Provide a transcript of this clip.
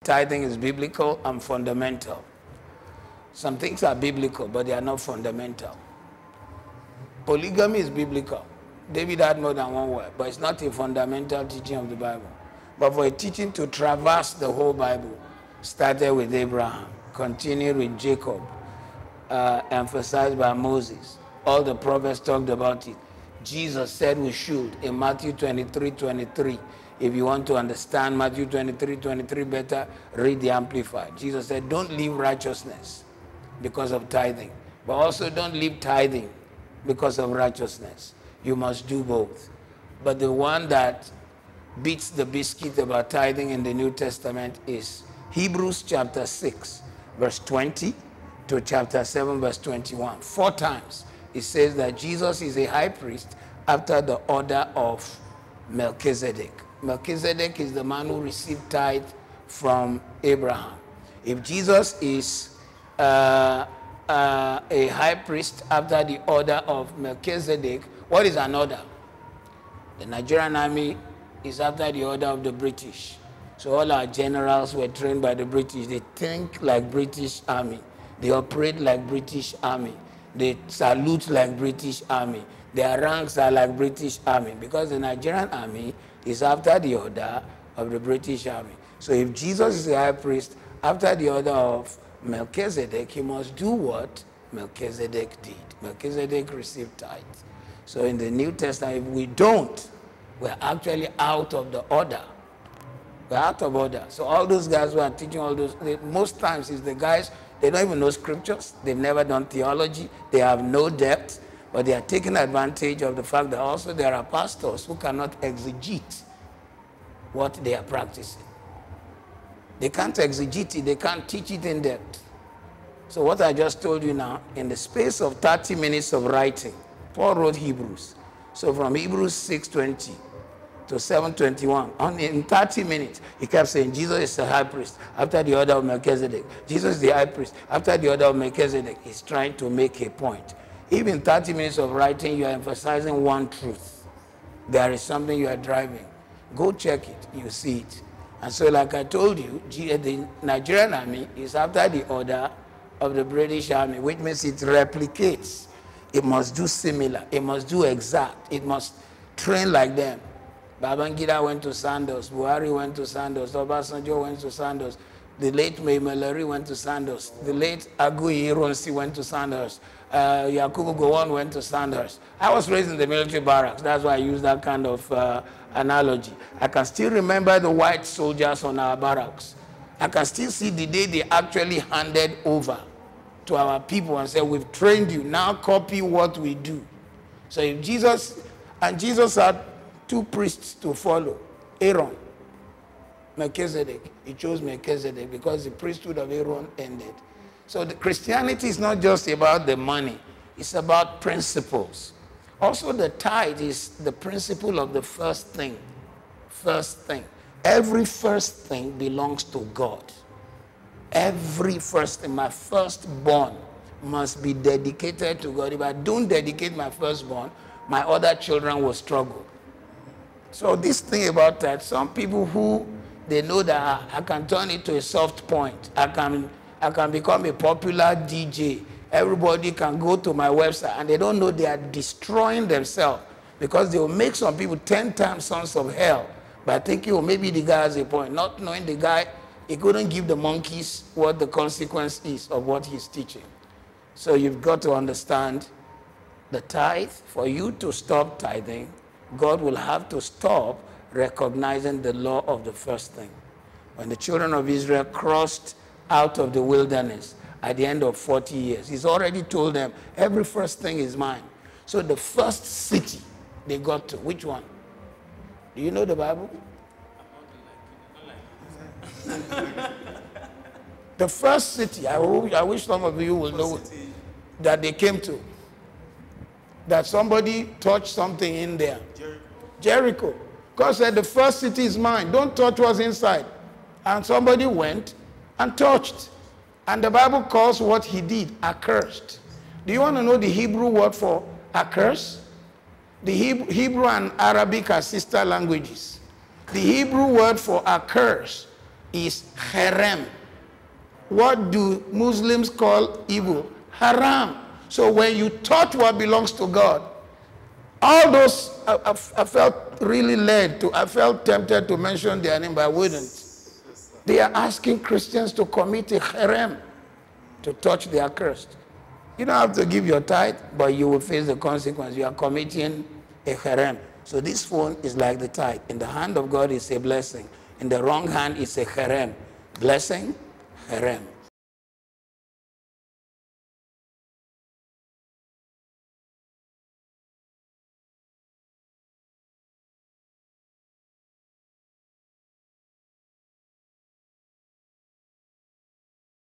Tithing is biblical and fundamental. Some things are biblical, but they are not fundamental. Polygamy is biblical. David had more than one wife, but it's not a fundamental teaching of the Bible. But for a teaching to traverse the whole Bible, started with Abraham, continued with Jacob, emphasized by Moses. All the prophets talked about it. Jesus said we should in Matthew 23:23. If you want to understand Matthew 23:23 better, read the Amplified. Jesus said, don't leave righteousness because of tithing, but also don't leave tithing because of righteousness. You must do both. But the one that beats the biscuit about tithing in the New Testament is Hebrews chapter 6, verse 20 to chapter 7, verse 21. 4 times it says that Jesus is a high priest after the order of Melchizedek. Melchizedek is the man who received tithe from Abraham. If Jesus is a high priest after the order of Melchizedek, what is an order? The Nigerian army is after the order of the British. So all our generals were trained by the British. They think like British army. They operate like British army. They salute like British army. Their ranks are like British army because the Nigerian army is after the order of the British army. So if Jesus is a high priest after the order of Melchizedek, he must do what Melchizedek did. Melchizedek received tithes. So in the New Testament, if we don't, we're actually out of the order. We're out of order. So all those guys who are teaching all those, most times it's the guys, they don't even know scriptures. They've never done theology. They have no depth, but they are taking advantage of the fact that also there are pastors who cannot exegete what they are practicing. They can't exegete it. They can't teach it in depth. So what I just told you now, in the space of 30 minutes of writing, Paul wrote Hebrews. So from Hebrews 6:20 to 7:21, in 30 minutes, he kept saying, Jesus is the high priest after the order of Melchizedek. Jesus is the high priest after the order of Melchizedek. He's trying to make a point. Even 30 minutes of writing, you are emphasizing one truth. There is something you are driving. Go check it. You see it. And so like I told you, the Nigerian army is after the order of the British army, which means it replicates. It must do similar. It must do exact. It must train like them. Babangida went to Sandos. Buhari went to Sandos. Obasanjo went to Sandos. The late Maimalari went to Sandos. The late Agui Ironsi went to Sandhurst. Yakubu Gowon went to Sandhurst. I was raised in the military barracks. That's why I use that kind of analogy. I can still remember the white soldiers on our barracks. I can still see the day they actually handed over to our people and said, we've trained you, now copy what we do. So if Jesus had 2 priests to follow, Aaron, Melchizedek. He chose Melchizedek because the priesthood of Aaron ended. So the Christianity is not just about the money. It's about principles. Also, the tithe is the principle of the first thing. First thing. Every first thing belongs to God. Every first thing. My firstborn must be dedicated to God. If I don't dedicate my firstborn, my other children will struggle. So this thing about that, some people who they know that I can turn it to a soft point. I can become a popular DJ. Everybody can go to my website, and they don't know they are destroying themselves because they will make some people 10 times sons of hell by thinking, oh, maybe the guy has a point, not knowing the guy, he couldn't give the monkeys what the consequence is of what he's teaching. So you've got to understand the tithe. For you to stop tithing, God will have to stop recognizing the law of the first thing. When the children of Israel crossed out of the wilderness at the end of 40 years, he's already told them, every first thing is mine. So the first city they got to, which one? Do you know the Bible? The first city, I wish some of you will know that they came to. That somebody touched something in there. Jericho. God said, the first city is mine. Don't touch what's inside. And somebody went and touched. And the Bible calls what he did accursed. Do you want to know the Hebrew word for accursed? The Hebrew and Arabic are sister languages. The Hebrew word for accursed is haram. What do Muslims call evil? Haram. So when you touch what belongs to God, all those, I felt really I felt tempted to mention their name, but I wouldn't. They are asking Christians to commit a haram, to touch their cursed. You don't have to give your tithe, but you will face the consequence. You are committing a haram. So this phone is like the tithe. In the hand of God, it's a blessing. In the wrong hand, it's a haram. Blessing, haram.